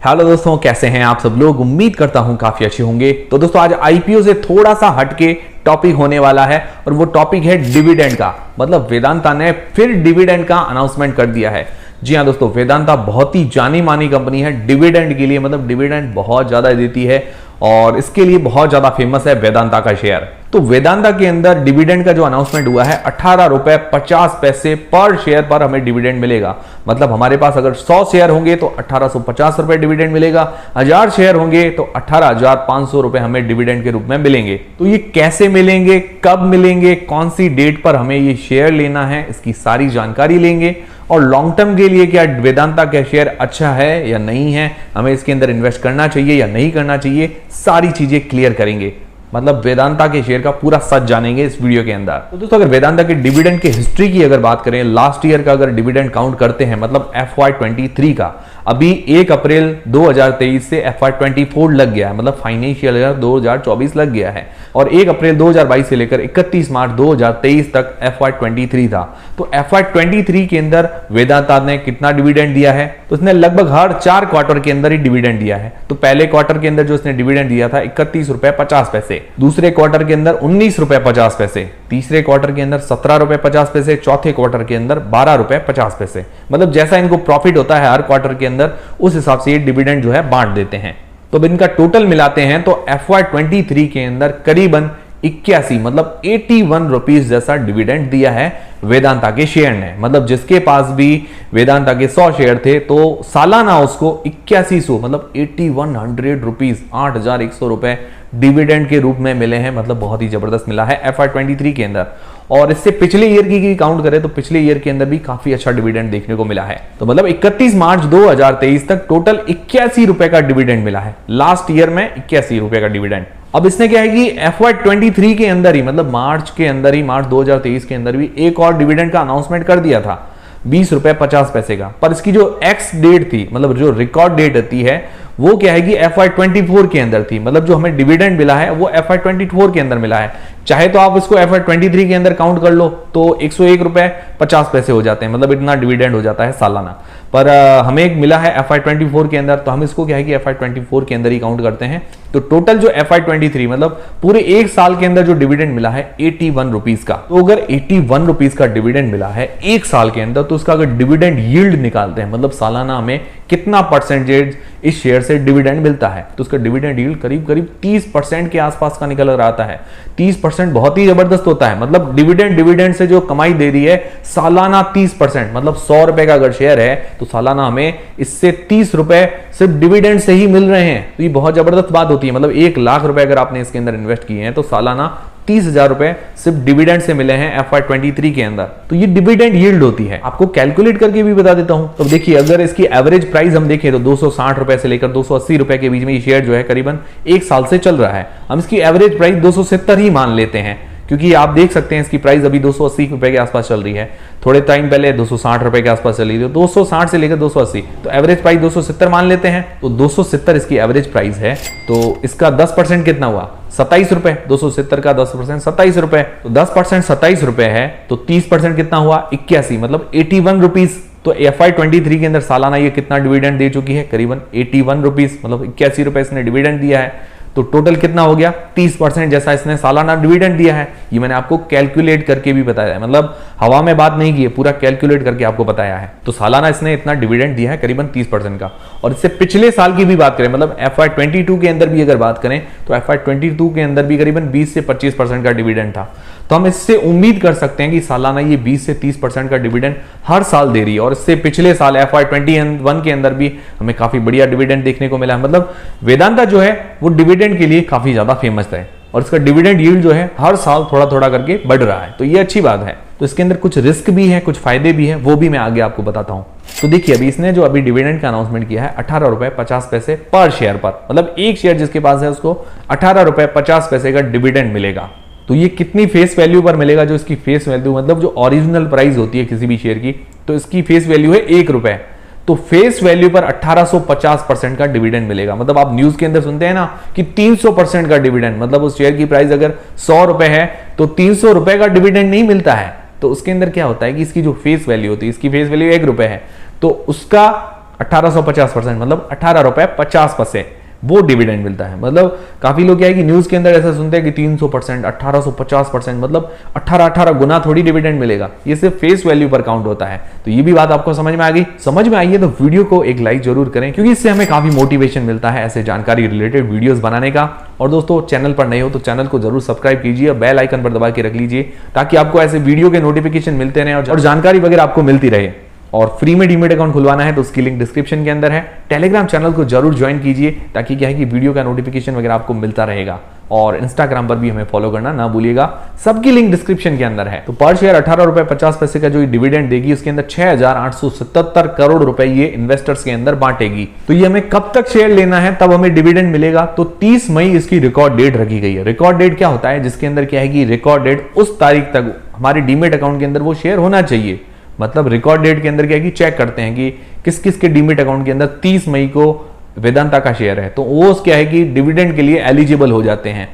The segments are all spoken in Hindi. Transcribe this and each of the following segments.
हेलो दोस्तों, कैसे हैं आप सब लोग। उम्मीद करता हूं काफी अच्छे होंगे। तो दोस्तों आज आईपीओ से थोड़ा सा हटके टॉपिक होने वाला है और वो टॉपिक है डिविडेंड का। मतलब वेदांता ने फिर डिविडेंड का अनाउंसमेंट कर दिया है। जी हाँ दोस्तों, वेदांता बहुत ही जानी मानी कंपनी है डिविडेंड के लिए। मतलब डिविडेंड बहुत ज्यादा देती है और इसके लिए बहुत ज्यादा फेमस है वेदांता का शेयर। तो वेदांता के अंदर डिविडेंड का जो अनाउंसमेंट हुआ है 18 रुपए 50 पैसे पर शेयर पर हमें डिविडेंड मिलेगा। मतलब हमारे पास अगर 100 शेयर होंगे तो 1850 रुपए डिविडेंड मिलेगा, 1000 शेयर होंगे तो 18,500 रुपए हमें डिविडेंड के रूप में मिलेंगे। तो ये कैसे मिलेंगे, कब मिलेंगे, कौन सी डेट पर हमें ये शेयर लेना है, इसकी सारी जानकारी लेंगे। और लॉन्ग टर्म के लिए क्या वेदांता का शेयर अच्छा है या नहीं है, हमें इसके अंदर इन्वेस्ट करना चाहिए या नहीं करना चाहिए, सारी चीजें क्लियर करेंगे। मतलब वेदांता के शेयर का पूरा सच जानेंगे इस वीडियो के अंदर। तो दोस्तों अगर वेदांता के डिविडेंड की हिस्ट्री की अगर बात करें, लास्ट ईयर का अगर डिविडेंड काउंट करते हैं, मतलब FY23 का, अभी 1 अप्रैल 2023 से FY24 लग गया है, मतलब फाइनेंशियल ईयर 2024 लग गया है। और 1 अप्रैल 2022 से लेकर 31 मार्च 2023 तक FY23 था। तो FY23 के अंदर वेदांता ने कितना डिविडेंड दिया है, तो उसने लगभग हर 4 क्वार्टर के अंदर ही डिविडेंड दिया है। तो पहले क्वार्टर के अंदर जो उसने डिविडेंड दिया था 31 रुपए 50 पैसे, दूसरे क्वार्टर के अंदर 19 रुपए 50 पैसे, तीसरे क्वार्टर के अंदर 17 रुपए 50 पैसे, चौथे क्वार्टर के अंदर 12 रुपए 50 पैसे। मतलब जैसा इनको प्रॉफिट होता है हर क्वार्टर के अंदर, उस हिसाब से ये डिविडेंड जो है बांट देते हैं। तो इनका टोटल मिलाते हैं तो FY23 के अंदर करीबन 81 मतलब 81 रुपीज जैसा डिविडेंड दिया है वेदांता के शेयर ने। मतलब जिसके पास भी वेदांता के 100 शेयर थे तो सालाना उसको 8100 मतलब 8100 रुपीज 8100 रुपए डिविडेंड के रूप में मिले हैं। मतलब बहुत ही जबरदस्त मिला है FY23 के अंदर। और इससे पिछले ईयर की काउंट करें तो पिछले ईयर के अंदर भी काफी अच्छा डिविडेंड देखने को मिला है। तो मतलब 31 मार्च 2023 तक टोटल 81 रुपए का डिविडेंड मिला है। लास्ट ईयर में 81 रुपए का डिविडेंड। अब इसने क्या है कि FY23 के अंदर ही, मतलब मार्च के अंदर ही, मार्च 2023 के अंदर भी एक और डिविडेंड का अनाउंसमेंट कर दिया था 20 रुपए 50 पैसे का। पर इसकी जो एक्स डेट थी, मतलब जो रिकॉर्ड डेट होती है, वो क्या है कि FY24 के अंदर थी। मतलब जो हमें डिविडेंड मिला है वो FY24 के अंदर मिला है। चाहे तो आप इसको FY23 के अंदर काउंट कर लो तो 101 रुपए 50 पैसे हो जाते हैं। मतलब इतना डिविडेंड हो जाता है सालाना। पर हमें एक मिला है FY24 के अंदर, तो हम इसको क्या है कि FY24 के अंदर ही काउंट करते हैं। तो टोटल जो FY23 मतलब पूरे एक साल के अंदर जो डिविडेंड मिला है 81 रुपीज का। तो अगर 81 रुपीज का डिविडेंड मिला है एक साल के अंदर, तो उसका अगर डिविडेंड यील्ड निकालते हैं, मतलब सालाना हमें कितना परसेंटेज इस शेयर से डिविडेंड मिलता है, तो उसका डिविडेंड यील्ड करीब करीब 30% के आसपास का निकल आता है। 30% बहुत ही जबरदस्त होता है। मतलब डिविडेंड से जो कमाई दे रही है सालाना 30%, मतलब 100 रुपए का अगर शेयर है तो सालाना हमें इससे 30 रुपए सिर्फ डिविडेंड से ही मिल रहे हैं। तो ये बहुत जबरदस्त बात होती है। मतलब 1 लाख रुपए अगर आपने इसके अंदर इन्वेस्ट किए हैं तो सालाना 30,000 रुपए सिर्फ डिविडेंड से मिले हैं FY23 के अंदर। तो ये डिविडेंड यील्ड होती है। आपको कैलकुलेट करके भी बता देता हूं। तो देखिए अगर इसकी एवरेज प्राइस हम देखें तो 260 रुपए से लेकर 280 रुपए के बीच में ये शेयर जो है करीबन एक साल से चल रहा है। हम इसकी एवरेज प्राइस 270 ही मान लेते हैं, क्योंकि आप देख सकते हैं इसकी प्राइस अभी 280 रुपए के आसपास चल रही है। थोड़े टाइम पहले 260 रुपए के आसपास चली थी। 260 से लेकर 280, तो एवरेज प्राइस 270 मान लेते हैं। तो 270 इसकी एवरेज प्राइस है। तो इसका 10% कितना हुआ, 27 रुपए। 270 का 10% 27 रुपए। तो 10% 27 रुपए है, तो 30% कितना हुआ 81, मतलब 81 रुपीज। तो FY23 के अंदर सालाना ये कितना डिविडेंड दे चुकी है, करीबन 81 रुपीज, मतलब 81 रुपए इसने डिविडेंड दिया है। तो टोटल कितना हो गया 30% जैसा इसने सालाना डिविडेंड दिया है। ये मैंने आपको कैलकुलेट करके भी बताया है, मतलब हवा में बात नहीं की है, पूरा कैलकुलेट करके आपको बताया है। तो सालाना इसने इतना डिविडेंड दिया है करीबन 30% का। और इससे पिछले साल की भी बात करें, मतलब FY22 के अंदर भी अगर बात करें तो FY22 के अंदर भी करीबन 20 से 25% का डिविडेंड था। तो हम इससे उम्मीद कर सकते हैं कि सालाना ये 20 से 30% का डिविडेंड हर साल दे रही है। और इससे पिछले साल FY21 के अंदर भी हमें काफी बढ़िया डिविडेंड देखने को मिला है। मतलब वेदांता जो है वो डिविडेंड के लिए काफी ज्यादा फेमस है और इसका डिविडेंड यील्ड जो है हर साल थोड़ा थोड़ा करके बढ़ रहा है। तो ये अच्छी बात है। तो इसके अंदर कुछ रिस्क भी है, कुछ फायदे भी है, वो भी मैं आगे आपको बताता हूं। तो देखिए अभी इसने जो अभी डिविडेंड का अनाउंसमेंट किया है 18 रुपए 50 पैसे पर शेयर पर, मतलब एक शेयर जिसके पास है उसको 18 रुपए 50 पैसे का डिविडेंड मिलेगा। तो ये कितनी फेस वैल्यू पर मिलेगा, जो इसकी फेस वैल्यू मतलब जो ओरिजिनल प्राइस होती है किसी भी शेयर की, तो इसकी फेस वैल्यू है 1 रुपए। तो फेस वैल्यू पर 1850% का डिविडेंड मिलेगा। मतलब आप न्यूज के अंदर सुनते हैं ना कि 300% का डिविडेंड, मतलब उस शेयर की प्राइस अगर 100 रुपए है तो 300 रुपए का डिविडेंड नहीं मिलता है। तो उसके अंदर क्या होता है कि इसकी जो फेस वैल्यू होती है, इसकी फेस वैल्यू 1 रुपए है, तो उसका 1850%, मतलब 18 रुपए 50 पैसे वो डिविडेंड मिलता है। मतलब काफी लोग क्या है कि न्यूज के अंदर ऐसा सुनते हैं कि 300%, 1850%, मतलब 18 गुना थोड़ी डिविडेंड मिलेगा, ये सिर्फ फेस वैल्यू पर काउंट होता है। तो ये भी बात आपको समझ में आ गई। समझ में आई है तो वीडियो को एक लाइक जरूर करें, क्योंकि इससे हमें काफी मोटिवेशन मिलता है ऐसे जानकारी रिलेटेड वीडियोस बनाने का। और दोस्तों, चैनल पर नए हो तो चैनल को जरूर सब्सक्राइब कीजिए, बेल आइकन पर दबा के रख लीजिए, ताकि आपको ऐसे वीडियो के नोटिफिकेशन मिलते रहे और जानकारी वगैरह आपको मिलती रहे। और फ्री में डीमेट अकाउंट खुलवाना है तो उसकी लिंक डिस्क्रिप्शन के अंदर है। टेलीग्राम चैनल को जरूर ज्वाइन कीजिए, ताकि क्या है कि वीडियो का नोटिफिकेशन वगैरह आपको मिलता रहेगा। और इंस्टाग्राम पर भी हमें फॉलो करना ना भूलिएगा, सबकी लिंक डिस्क्रिप्शन के अंदर है। तो पर शेयर 18 रुपए 50 पैसे का जो डिविडेंड देगी, उसके अंदर 6,877 करोड़ रुपए ये इन्वेस्टर्स के अंदर बांटेगी। तो ये हमें कब तक शेयर लेना है तब हमें डिविडेंड मिलेगा, तो 30 मई इसकी रिकॉर्ड डेट रखी गई है। रिकॉर्ड डेट क्या होता है, जिसके अंदर क्या है कि रिकॉर्ड डेट उस तारीख तक हमारे डीमेट अकाउंट के अंदर वो शेयर होना चाहिए। मतलब रिकॉर्ड डेट के अंदर क्या है कि चेक करते हैं कि किस किस के डीमेट अकाउंट के अंदर 30 मई को वेदांता का शेयर है, तो वो क्या है कि डिविडेंड के लिए एलिजिबल हो जाते हैं।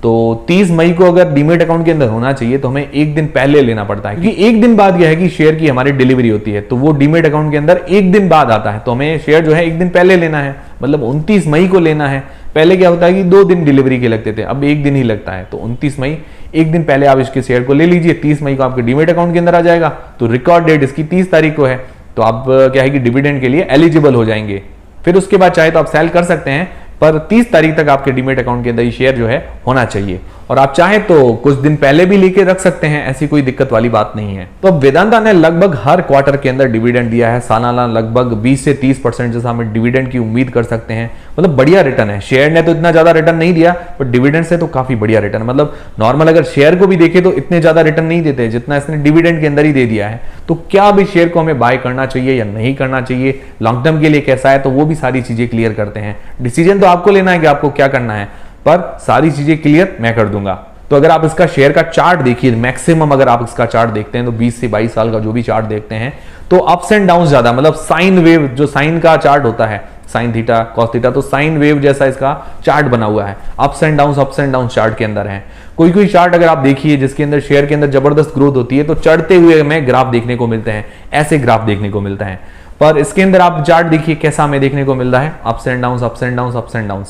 तो 30 मई को अगर डीमेट अकाउंट के अंदर होना चाहिए तो हमें एक दिन पहले लेना पड़ता है, क्योंकि एक दिन बाद क्या है कि शेयर की हमारी डिलीवरी होती है, तो वो डीमेट अकाउंट के अंदर एक दिन बाद आता है। तो हमें शेयर जो है एक दिन पहले लेना है, मतलब 29 मई को लेना है। पहले क्या होता है कि 2 दिन डिलीवरी के लगते थे, अब एक दिन ही लगता है। तो 29 मई, एक दिन पहले आप इसके शेयर को ले लीजिए, 30 मई को आपके डीमेट अकाउंट के अंदर आ जाएगा। तो रिकॉर्ड डेट इसकी 30 तारीख को है, तो आप क्या है कि डिविडेंड के लिए एलिजिबल हो जाएंगे। फिर उसके बाद चाहे तो आप सेल कर सकते हैं, पर 30 तारीख तक आपके डीमेट अकाउंट के अंदर ये शेयर जो है होना चाहिए। और आप चाहें तो कुछ दिन पहले भी लेके रख सकते हैं, ऐसी कोई दिक्कत वाली बात नहीं है। तो वेदांता ने लगभग हर क्वार्टर के अंदर डिविडेंड दिया है, सालाना लगभग 20 से 30% जैसा हमें डिविडेंड की उम्मीद कर सकते हैं। मतलब बढ़िया रिटर्न है। शेयर ने तो इतना ज्यादा रिटर्न नहीं दिया, पर डिविडेंड से तो काफी बढ़िया रिटर्न। मतलब नॉर्मल अगर शेयर को भी देखे तो इतने ज्यादा रिटर्न नहीं देते जितना इसने डिविडेंड के अंदर ही दे दिया है। तो क्या अभी शेयर को हमें बाय करना चाहिए या नहीं करना चाहिए, लॉन्ग टर्म के लिए कैसा है, तो वो भी सारी चीजें क्लियर करते हैं। डिसीजन तो आपको लेना है कि आपको क्या करना है, पर सारी चीजें क्लियर मैं कर दूंगा। तो अगर आप इसका शेयर का चार्ट देखिए, मैक्सिमम अगर आप इसका चार्ट देखते हैं तो 20 से 22 साल का जो भी चार्ट देखते हैं, तो अप्स एंड डाउन ज्यादा, मतलब साइन वेव, जो साइन का चार्ट होता है, साइन थीटा कॉस थीटा, तो साइन वेव जैसा इसका चार्ट बना हुआ है। अप्स एंड डाउन चार्ट के अंदर है। कोई कोई चार्ट अगर आप देखिए जिसके अंदर शेयर के अंदर जबरदस्त ग्रोथ होती है, तो चढ़ते हुए हमें ग्राफ देखने को मिलते हैं, ऐसे ग्राफ देखने को मिलता है। पर इसके अंदर आप चार्ट देखिए कैसा हमें देखने को मिल रहा है, ups and down, ups and down, ups and down.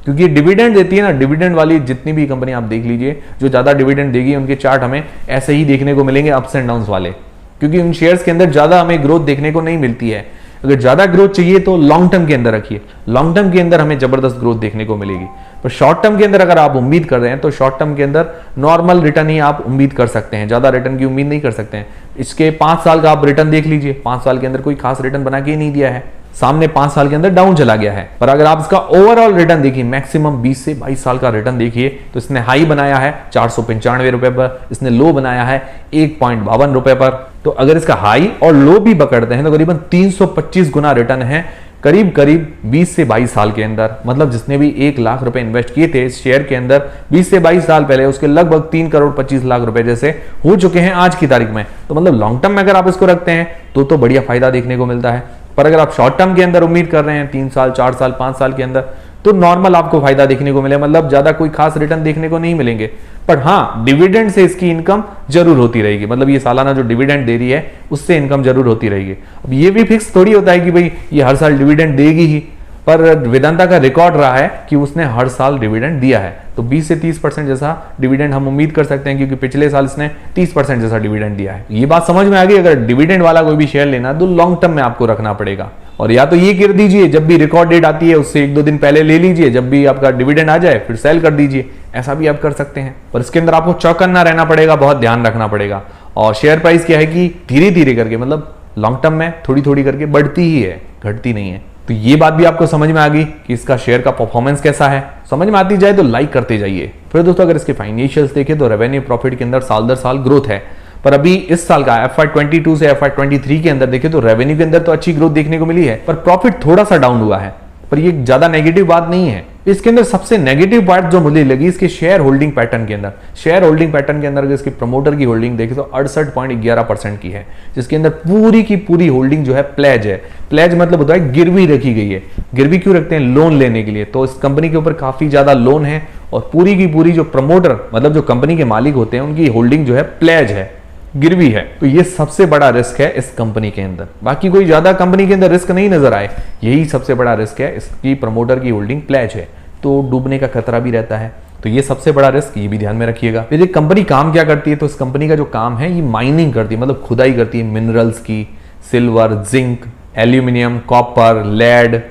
क्योंकि डिविडेंड देती है ना, डिविडेंड वाली जितनी भी कंपनी आप देख लीजिए, जो ज्यादा डिविडेंड देगी उनके चार्ट हमें ऐसे ही देखने को मिलेंगे, अप्स एंड डाउन वाले। क्योंकि उन शेयर्स के अंदर ज्यादा हमें ग्रोथ देखने को नहीं मिलती है। अगर ज्यादा ग्रोथ चाहिए तो लॉन्ग टर्म के अंदर रखिए, लॉन्ग टर्म के अंदर हमें जबरदस्त ग्रोथ देखने को मिलेगी। पर शॉर्ट टर्म के अंदर अगर आप उम्मीद कर रहे हैं तो शॉर्ट टर्म के अंदर नॉर्मल रिटर्न ही आप उम्मीद कर सकते हैं, ज्यादा रिटर्न की उम्मीद नहीं कर सकते हैं। इसके 5 साल का आप रिटर्न देख लीजिए, 5 साल के अंदर कोई खास रिटर्न बना के ही नहीं दिया है, सामने 5 साल के अंदर डाउन चला गया है। पर अगर आप इसका ओवरऑल रिटर्न देखिए, मैक्सिमम 20 से 22 साल का रिटर्न देखिए, तो इसने हाई बनाया है 495 रुपए पर, इसने लो बनाया है 1.52 रुपए पर। तो अगर इसका हाई और लो भी पकड़ते हैं तो करीबन 325 गुना रिटर्न है, करीब करीब 20 से 22 साल के अंदर। मतलब जिसने भी 1 लाख रुपए इन्वेस्ट किए थे इस शेयर के अंदर 20 से 22 साल पहले, उसके लगभग 3 करोड़ 25 लाख रुपए जैसे हो चुके हैं आज की तारीख में। तो मतलब लॉन्ग टर्म में अगर आप इसको रखते हैं तो बढ़िया फायदा देखने को मिलता है। पर अगर आप शॉर्ट टर्म के अंदर उम्मीद कर रहे हैं 3 साल, 4 साल, 5 साल के अंदर, तो नॉर्मल आपको फायदा देखने को मिले, मतलब ज्यादा कोई खास रिटर्न देखने को नहीं मिलेंगे। पर हाँ, डिविडेंड से इसकी इनकम जरूर होती रहेगी। मतलब ये सालाना जो डिविडेंड दे रही है उससे इनकम जरूर होती रहेगी। अब ये भी फिक्स थोड़ी होता है कि भाई ये हर साल डिविडेंड देगी ही, पर वेदांता का रिकॉर्ड रहा है कि उसने हर साल डिविडेंड दिया है। तो 20 से 30% जैसा डिविडेंड हम उम्मीद कर सकते हैं, क्योंकि पिछले साल इसने 30% जैसा डिविडेंड दिया है। ये बात समझ में आ गई। अगर डिविडेंड वाला कोई भी शेयर लेना तो लॉन्ग टर्म में आपको रखना पड़ेगा। और या तो ये कर दीजिए, जब भी रिकॉर्ड डेट आती है उससे 1-2 दिन पहले ले लीजिए, जब भी आपका डिविडेंड आ जाए फिर सेल कर दीजिए, ऐसा भी आप कर सकते हैं। पर इसके अंदर आपको चौकन्ना रहना पड़ेगा, बहुत ध्यान रखना पड़ेगा। और शेयर प्राइस क्या है कि धीरे धीरे करके, मतलब लॉन्ग टर्म में थोड़ी थोड़ी करके बढ़ती ही है, घटती नहीं है। तो ये बात भी आपको समझ में आ गई कि इसका शेयर का परफॉर्मेंस कैसा है। समझ में आती जाए तो लाइक करते जाइए। फिर दोस्तों अगर इसके फाइनेंशियल्स देखें तो रेवेन्यू प्रॉफिट के अंदर साल दर साल ग्रोथ है। पर अभी इस साल का FY22 से FY23 के अंदर देखें तो रेवेन्यू के अंदर तो अच्छी ग्रोथ देखने को मिली है, पर प्रॉफिट थोड़ा सा डाउन हुआ है। पर ये ज्यादा नेगेटिव बात नहीं है। इसके अंदर सबसे नेगेटिव पार्ट जो मुझे लगी इसके शेयर होल्डिंग पैटर्न के अंदर। शेयर होल्डिंग पैटर्न के अंदर अगर इसकी प्रमोटर की होल्डिंग देखें तो 68.11% की है, जिसके अंदर पूरी की पूरी होल्डिंग जो है प्लेज है। प्लेज मतलब होता है गिरवी रखी गई है। गिरवी क्यों रखते हैं? लोन लेने के लिए। तो इस कंपनी के ऊपर काफी ज्यादा लोन है और पूरी की पूरी जो प्रमोटर मतलब जो कंपनी के मालिक होते हैं उनकी होल्डिंग जो है प्लेज है। गिरवी है। तो ये सबसे बड़ा रिस्क है इस कंपनी के अंदर। बाकी कोई ज्यादा कंपनी के अंदर रिस्क नहीं नजर आए, यही सबसे बड़ा रिस्क है। इसकी प्रमोटर की होल्डिंग प्लेज है तो डूबने का खतरा भी रहता है। तो ये सबसे बड़ा रिस्क, ये भी ध्यान में रखिएगा। फिर ये कंपनी काम क्या करती है, तो इस कंपनी का जो काम है ये माइनिंग करती है, मतलब खुदाई करती है मिनरल्स की, silver, zinc, aluminium, copper, lead,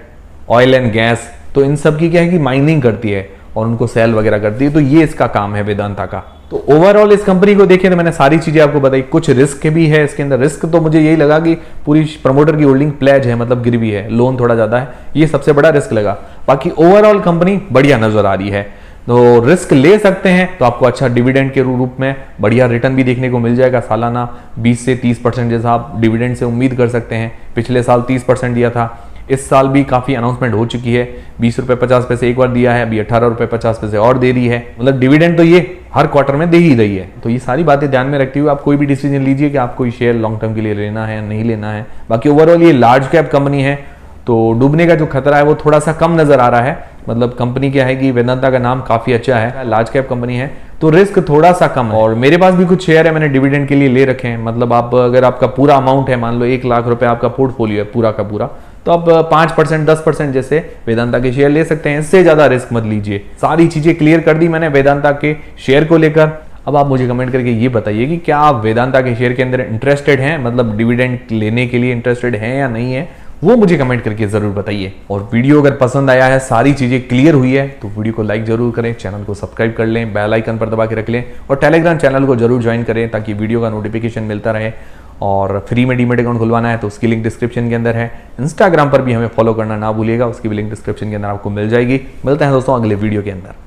oil and gas. तो इन सब की क्या है कि माइनिंग करती है और उनको सेल वगैरह करती है। तो ये इसका काम है वेदांता का। तो ओवरऑल इस कंपनी को देखें तो मैंने सारी चीजें आपको बताई। कुछ रिस्क भी है इसके अंदर। रिस्क तो मुझे यही लगा कि पूरी प्रमोटर की होल्डिंग प्लेज है, मतलब गिरवी है, लोन थोड़ा ज्यादा है, ये सबसे बड़ा रिस्क लगा। बाकी ओवरऑल कंपनी बढ़िया नजर आ रही है। तो रिस्क ले सकते हैं तो आपको अच्छा डिविडेंड के रूप में बढ़िया रिटर्न भी देखने को मिल जाएगा। सालाना 20 से 30% जैसा आप डिविडेंड से उम्मीद कर सकते हैं। पिछले साल 30% दिया था, इस साल भी काफी अनाउंसमेंट हो चुकी है। 20 रुपए 50 पैसे एक बार दिया है, अभी 18 रुपए 50 पैसे और दे रही है। मतलब डिविडेंड तो ये हर क्वार्टर में दे ही रही है। तो ये सारी बातें ध्यान में रखते हुए आप कोई भी डिसीजन लीजिए कि आपको शेयर लॉन्ग टर्म के लिए लेना है नहीं लेना है। बाकी ओवरऑल ये लार्ज कैप कंपनी है तो डूबने का जो खतरा है वो थोड़ा सा कम नजर आ रहा है। मतलब कंपनी क्या है कि वेदांता का नाम काफी अच्छा है, लार्ज कैप कंपनी है तो रिस्क थोड़ा सा कम है। और मेरे पास भी कुछ शेयर है, मैंने डिविडेंड के लिए ले रखे हैं। मतलब आप अगर आपका पूरा अमाउंट है, मान लो 1 लाख रुपए आपका पोर्टफोलियो है पूरा का पूरा, तो आप 5% 10% जैसे वेदांता के शेयर ले सकते हैं। इससे ज्यादा रिस्क मत लीजिए। सारी चीजें क्लियर कर दी मैंने वेदांता के शेयर को लेकर। अब आप मुझे कमेंट करके ये बताइए कि क्या आप वेदांता के शेयर के अंदर इंटरेस्टेड हैं, मतलब डिविडेंड लेने के लिए इंटरेस्टेड हैं या नहीं है, वो मुझे कमेंट करके जरूर बताइए। और वीडियो अगर पसंद आया है, सारी चीजें क्लियर हुई है, तो वीडियो को लाइक जरूर करें, चैनल को सब्सक्राइब कर लें, बेल आइकन पर दबा के रख लें और टेलीग्राम चैनल को जरूर ज्वाइन करें ताकि वीडियो का नोटिफिकेशन मिलता रहे। और फ्री में डीमैट अकाउंट खुलवाना है तो उसकी लिंक डिस्क्रिप्शन के अंदर है। इंस्टाग्राम पर भी हमें फॉलो करना ना भूलिएगा, उसकी भी लिंक डिस्क्रिप्शन के अंदर आपको मिल जाएगी। मिलते हैं दोस्तों अगले वीडियो के अंदर।